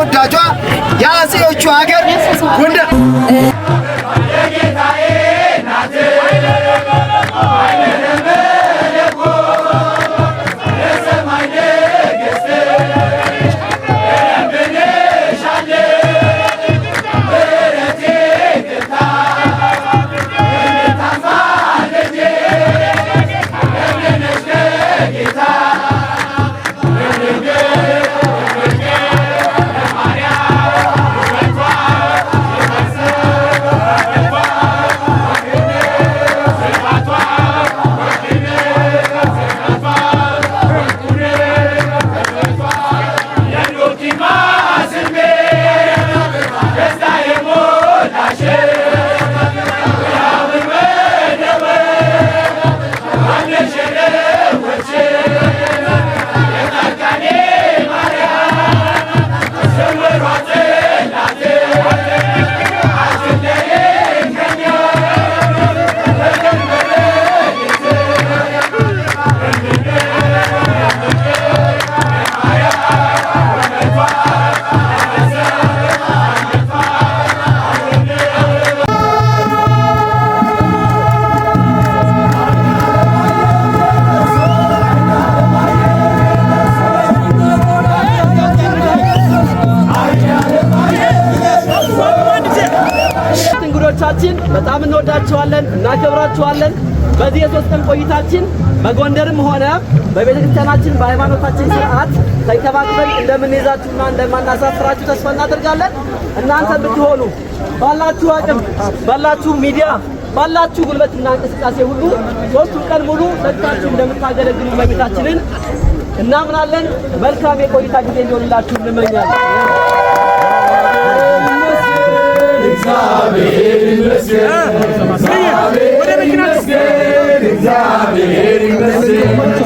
ተወዳጇ የአፄዎቹ ሀገር ጎንደር በጣም እንወዳችኋለን እናከብራችኋለን። በዚህ የሶስት ቀን ቆይታችን በጎንደርም ሆነ በቤተክርስቲያናችን በሃይማኖታችን ስርዓት ተንከባክበን እንደምንይዛችሁና እንደማናሳፍራችሁ ተስፋ እናደርጋለን። እናንተ ብትሆኑ ባላችሁ አቅም፣ ባላችሁ ሚዲያ፣ ባላችሁ ጉልበትና እንቅስቃሴ ሁሉ ሶስቱ ቀን ሙሉ ለታችሁ እንደምታገለግሉ እመቤታችንን እናምናለን። መልካም የቆይታ ጊዜ እንዲሆንላችሁ እንመኛለን። እግዚአብሔር ይመስገን እግዚአብሔር ይመስገን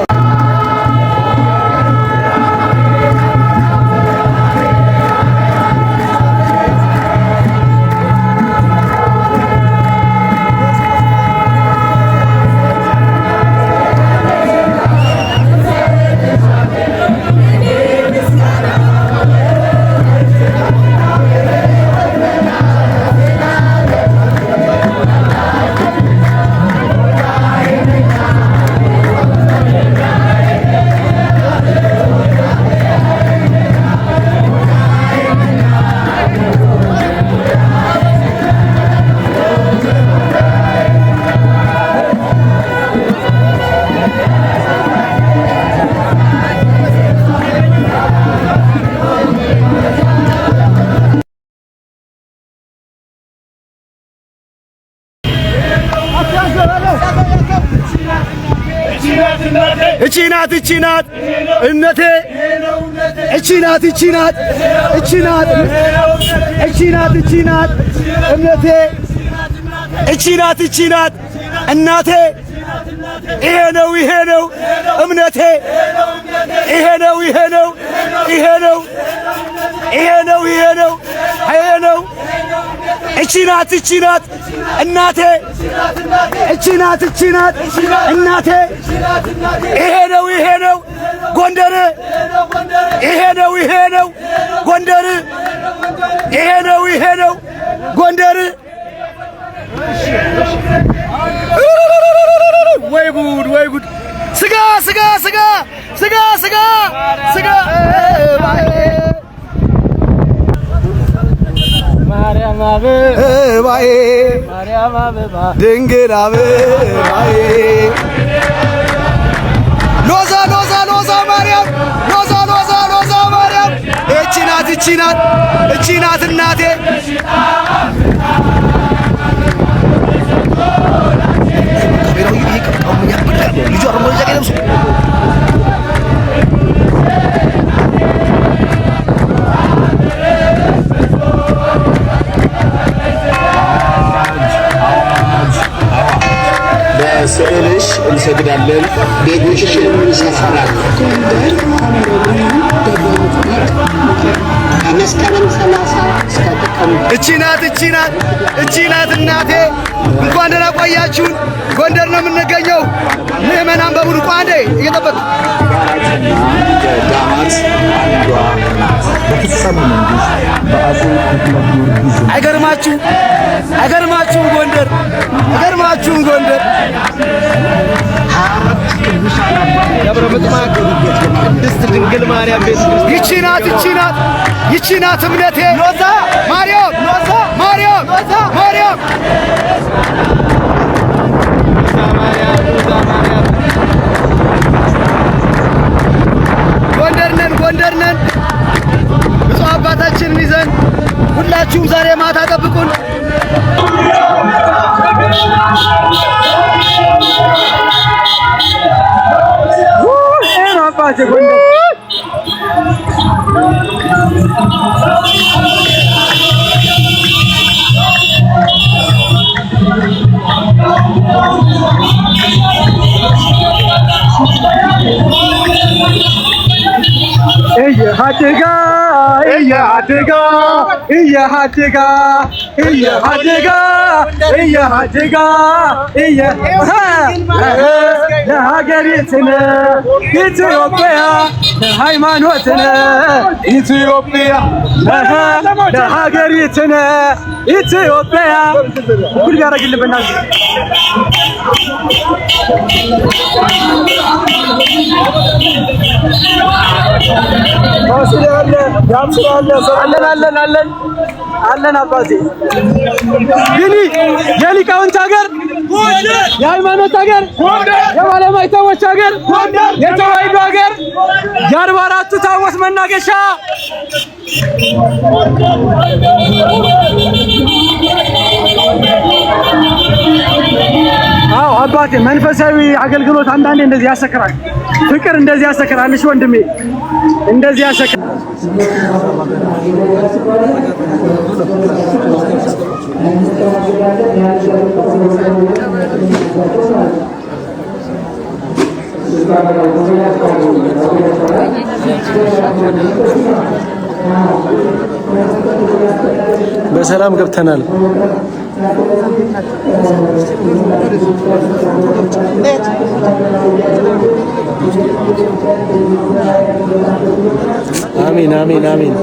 እቺ ናት እምነቴ እቺ ናት እምነቴ እቺ ናት እናቴ ይሄ ነው እምነቴ ይሄ ነው እቺ ናት እናቴ እቺ ናት እናቴ ይሄ ነው ጎንደር ይሄ ነው ጎንደር ይሄ ነው ጎንደር ወይ ጉድ ስጋ ማርያም አበባዬ ድንግል አበባዬ ሎዛ ማርያም እቺ ናት እናቴ ለስዕልሽ እንሰግዳለን፣ ቤትሽን እንሰራለን። ከመስከረም 30 እስከ ጥቅምት እቺ ናት እናቴ። እንኳን ደህና ቆያችሁን። ጎንደር ነው የምንገኘው። ምዕመናን በሙሉ ቋንዴ እየጠበቁ ገዳማት አንዷ በፍጹም መንግስት በአጼ ተክለ ጊዮርጊስ አይገርማችሁም ጎንደር ደብረ ምጥማቅ ቅድስት ድንግል ማርያም ቤተ ክርስቲያን ይቺ ናት እምነቴ። ሎዛ ማርያም ጎንደር ነን። ብፁዕ አባታችንን ይዘን ሁላችሁም ዛሬ ማታ ጠብቁን። ለሀገሪቱን ኢትዮጵያ ለሃይማኖትን ኢትዮጵያ ለሀገሪቱን ኢትዮጵያ ሁሉ ያደርግልን በእናትህ አለን አባቴ ግን የሊቃውንት ሀገር የሃይማኖት ሀገር የባለማይተቦች ሀገር የተዋሕዶ ሀገር የ44ቱ ታቦት መናገሻ አዎ አባቴ መንፈሳዊ አገልግሎት አንዳንዴ እንደዚህ ያሰክራል። ፍቅር እንደዚህ ያሰክራል። እሺ ወንድሜ እንደዚህ ያሰክራል። በሰላም ገብተናል። አሜን አሜን አሜን።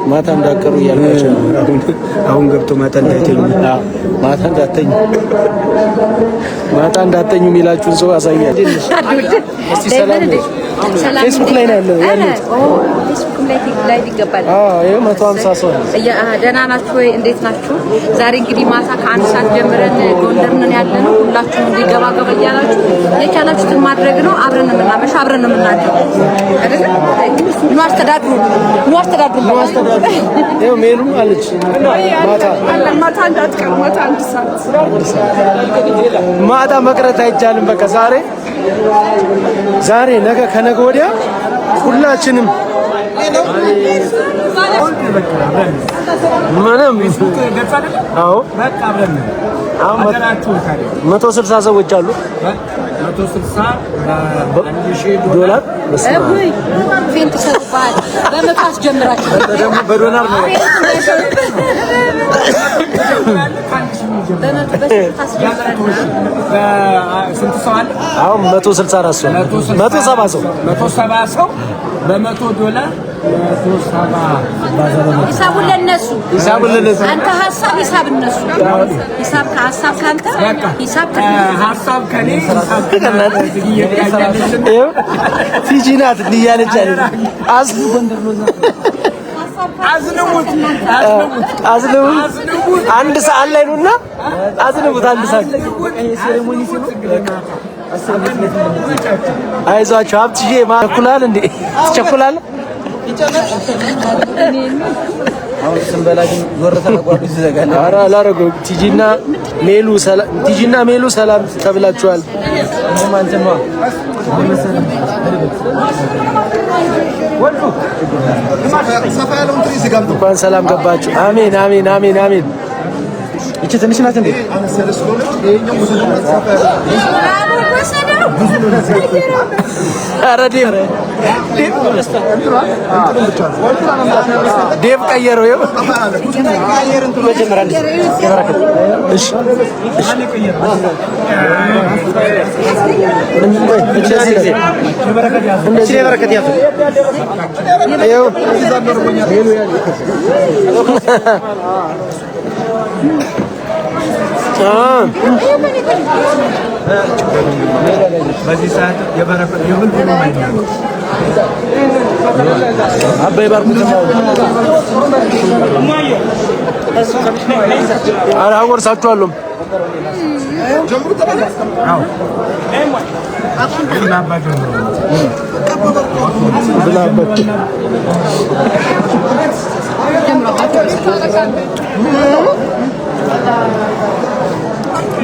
ማታ እንዳቀሩ እያልኳቸው አሁን ገብቶ ማታ እንዳይተኙ ማታ እንዳተኙ የሚላችሁን ሰው አሳያለሁ። እስቲ ሰላም ፌስቡክ ላይ ነው ያለው። ፌስቡክ ላይ ይገባል። ይሄ 150 ሰው ነው። ደህና ናችሁ ወይ? እንዴት ናችሁ? ዛሬ እንግዲህ ማታ ከ1 ሰዓት ጀምረን ጎንደር ነን ያለነው። ሁላችሁም እንዲገባ እያላችሁ የቻላችሁትን ማድረግ ነው። አብረን እንመናመሽ፣ አብረን ነው የምናድረው አይደል? ነው አስተዳድሩ። ይሄው ሜኑም አለች። ማታ እንዳትቀር፣ ማታ 1 ሰዓት ማታ መቅረት አይቻልም። በቃ ዛሬ ነገ ከነገ ወዲያ ሁላችንም ምንም አዎ በቃ አብረን አሁን 160 ሰዎች አሉ። 160 ዶላር ፌንት ሰጥቷል። በመቶ አስጀምራችሁ ደግሞ በዶላር ነው። ስንት ሰው አለ? አሁን 164 ሰው 170 ሰው በ100 ዶላር ሂሳቡን ለነሱ አንተ ሀሳብ ሂሳብ እነሱ ሂሳብ ከሀሳብ ካንተ ሂሳብ ሀሳብ ከኔ ፊጂ ናት እያለች አይደል? አዝንሙት አንድ ሰዓት ላይ ነውና አዝንሙት። አንድ ሰዓት አይዟችሁ ሀብትዬ ማኩላል እንዴ ትቸኩላለህ? አሁን ስንበላ ግን ዞር ተነቋቁ ይዘጋል። ኧረ አላረገውም። ቲጂና ሜሉ ሰላም ተብላችኋል። እንኳን ሰላም ገባችሁ። አሜን አሜን አሜን አሜን። ይቺ ትንሽ ናት እንዴ? ኧረ ዴቭ ቀየረው። በዚህ ሰዓት የበረከት የሁሉ ነው ማለት አባይ ባርኩት ነው። ኧረ አወርሳችኋለሁ።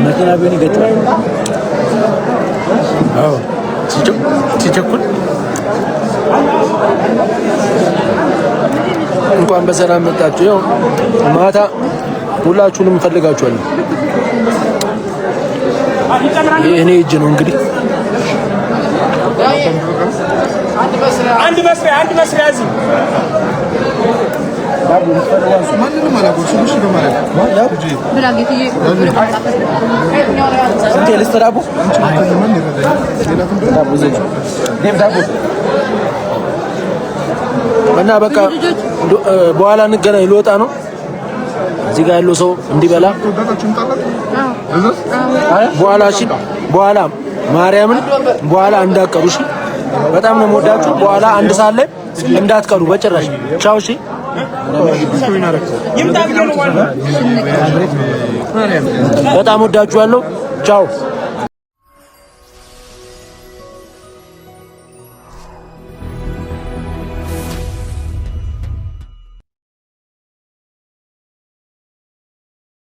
መኪና ቢሆን ይገጫል። አዎ ሲቸኩል እንኳን በሰላም መጣችሁ። ያው ማታ ሁላችሁንም እንፈልጋችኋለን። የእኔ እጅ ነው እንግዲህ አንድ መስሪያ እዚህ እና በቃ በኋላ እንገናኝ። ልወጣ ነው። እዚህ ጋር ያለው ሰው እንዲበላ በኋላ እሺ፣ በኋላ ማርያምን በኋላ እንዳትቀሩ እሺ። በጣም ነው የምወዳችሁ። በኋላ አንድ ሰዓት ላይ እንዳትቀሩ በጭራሽ። ቻው እሺ። በጣም ወዳችኋለሁ። ቻው